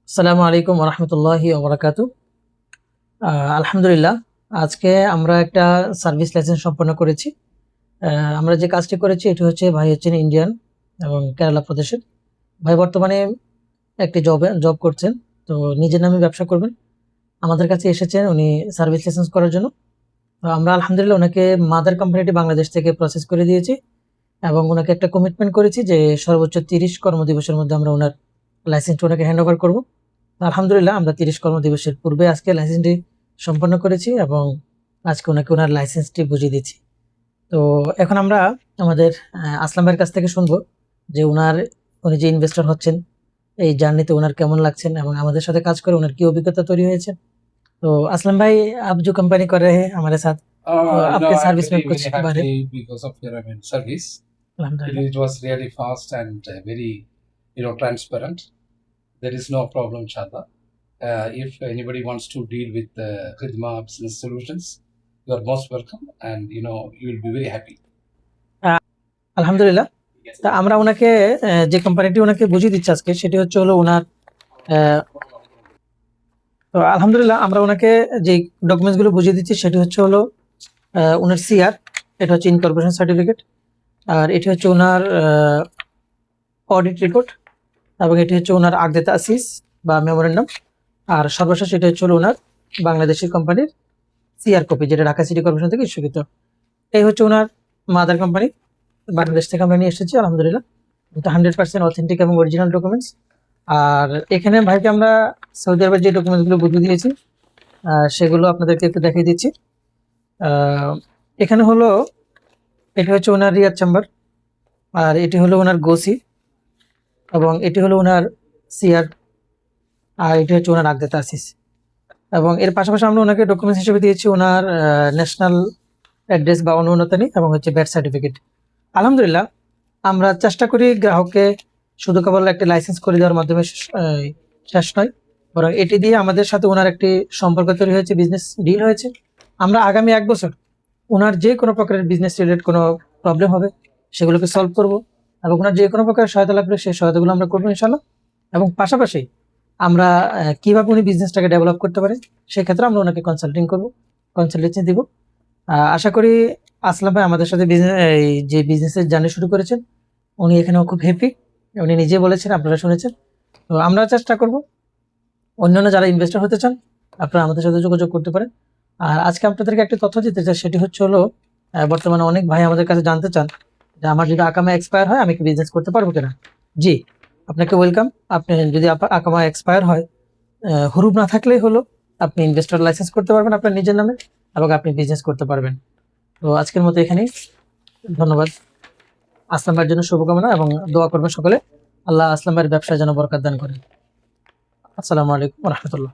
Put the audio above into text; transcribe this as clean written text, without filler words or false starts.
আসসালামু আলাইকুম ওরহমতুল্লাহি ওবরাকাতু। আলহামদুলিল্লাহ, আজকে আমরা একটা সার্ভিস লাইসেন্স সম্পন্ন করেছি। আমরা যে কাজটি করেছি এটি হচ্ছে, ভাই হচ্ছেন ইন্ডিয়ান এবং কেরালা প্রদেশের। ভাই বর্তমানে একটি জব করছেন, তো নিজের নামে ব্যবসা করবেন। আমাদের কাছে এসেছেন উনি সার্ভিস লাইসেন্স করার জন্য। তো আমরা আলহামদুলিল্লাহ ওনাকে মাদার কোম্পানিটি বাংলাদেশ থেকে প্রসেস করে দিয়েছি এবং ওনাকে একটা কমিটমেন্ট করেছি যে সর্বোচ্চ 30 কর্মদিবসের মধ্যে আমরা ওনার লাইসেন্সটা ওনাকে হ্যান্ড ওভার করবো। আলহামদুলিল্লাহ, আমরা 30 কর্মদিবসের পূর্বে আজকে লাইসেন্সটি সম্পন্ন করেছি এবং আজকে ওনাকে ওনার লাইসেন্সটি বুঝিয়ে দিচ্ছি। তো এখন আমরা আমাদের আসলাম ভাইয়ের কাছ থেকে শুনবো যে উনি যে ইনভেস্টর হচ্ছেন, এই জার্নিতে ওনার কেমন লাগছেন এবং আমাদের সাথে কাজ করে ওনার কি অভিজ্ঞতা তৈরি হয়েছে। তো আসলাম ভাই, आप जो कंपनी कर रहे हैं हमारे साथ, तो आपके I'm सर्विस में very, कुछ very बारे। happy because of your service. अल्हम्दुलिल्लाह। It was really fast and very, transparent. There is no problem, inshallah. If anybody wants to deal with Khidma Business Solutions, you are most welcome, and you will be very happy. আলহামদুলিল্লাহ, তা আমরা ওনাকে যে কোম্পানিটি ওনাকে বুঝিয়ে দিচ্ছি আজকে, সেটি হচ্ছে হলো ওনার তো আলহামদুলিল্লাহ আমরা ওনাকে যে ডকুমেন্টস গুলো বুঝিয়ে দিচ্ছি সেটি হচ্ছে হলো ওনার সিআর, এটা হচ্ছে ইনকর্পোরেশন সার্টিফিকেট, আর এটি হচ্ছে ওনার অডিট রিপোর্ট, এবং এটি হচ্ছে ওনার আগদেতা আসিস বা মেমোরেন্ডাম, আর সর্বশেষ এটা হচ্ছে হলো ওনার বাংলাদেশি কোম্পানির সিআর কপি, যেটা ঢাকা সিটি কর্পোরেশন থেকে ইস্যুকৃত। এই হচ্ছে ওনার মাদার কোম্পানি, বাংলাদেশ থেকে আমরা নিয়ে এসেছি। আলহামদুলিল্লাহ, এটা 100% অথেন্টিক এবং অরিজিনাল ডকুমেন্টস। আর এখানে ভাইকে আমরা সৌদি আরবের যে ডকুমেন্টসগুলো বুঝিয়ে দিয়েছি সেগুলো আপনাদেরকে একটু দেখিয়ে দিচ্ছি। এখানে হলো, এটি হচ্ছে ওনার রিয়াদ চেম্বার, আর এটি হলো ওনার গোসি, এবং এটি হলো ওনার সিআর, আর এটি হচ্ছে ওনার আগদেতা আসিস। এবং এর পাশাপাশি আমরা ওনাকে ডকুমেন্টস হিসেবে দিয়েছি ওনার ন্যাশনাল অ্যাড্রেস বা অনুমোদনী এবং হচ্ছে ব্যাট সার্টিফিকেট। আলহামদুলিল্লাহ, আমরা চেষ্টা করি গ্রাহককে শুধু কেবল একটা লাইসেন্স করে দেওয়ার মাধ্যমে শেষ নয়, বরং এটি দিয়ে আমাদের সাথে ওনার একটি সম্পর্ক তৈরি হয়েছে, বিজনেস ডিল হয়েছে। আমরা আগামী 1 বছর ওনার যে কোনো প্রকারের বিজনেস রিলেটেড কোনো প্রবলেম হবে সেগুলোকে সলভ করব, এবং ওনার যে কোনো প্রকারের সহায়তা লাগবে সেই সহায়তাগুলো আমরা করবো ইনশাল্লাহ। এবং পাশাপাশি আমরা কিভাবে উনি বিজনেসটাকে ডেভেলপ করতে পারে সেক্ষেত্রে আমরা ওনাকে কনসালটেন্সি দিব। আশা করি আসলাম ভাই আমাদের সাথে এই যে বিজনেসের জার্নি শুরু করেছেন, উনি এখানেও খুব হ্যাপি, উনি নিজে বলেছেন, আপনারা শুনেছেন। তো আমরা চেষ্টা করব অন্যান্য যারা ইনভেস্টর হতে চান আপনারা আমাদের সাথে যোগাযোগ করতে পারেন। আর আজকে আপনাদেরকে একটা তথ্য দিতে চাই, সেটি হচ্ছে হলো বর্তমানে অনেক ভাই আমাদের কাছে জানতে চান যে আমার যদি আকামা এক্সপায়ার হয় আমি কি বিজনেস করতে পারবো কিনা। জি, আপনাকে ওয়েলকাম। আপনি যদি আকামা এক্সপায়ার হয়, হুরুপ না থাকলেই হলো, আপনি ইনভেস্টর লাইসেন্স করতে পারবেন আপনার নিজের নামে এবং আপনি বিজনেস করতে পারবেন। তো আজকের মতো এখানেই, ধন্যবাদ। আসলাম ভাইয়ের জন্য শুভকামনা এবং দোয়া করবেন সকলে। আল্লাহ আসলাম ভাইয়ের ব্যবসায় যেন বরকত দান করেন। আসসালামু আলাইকুম ওয়া রাহমাতুল্লাহ।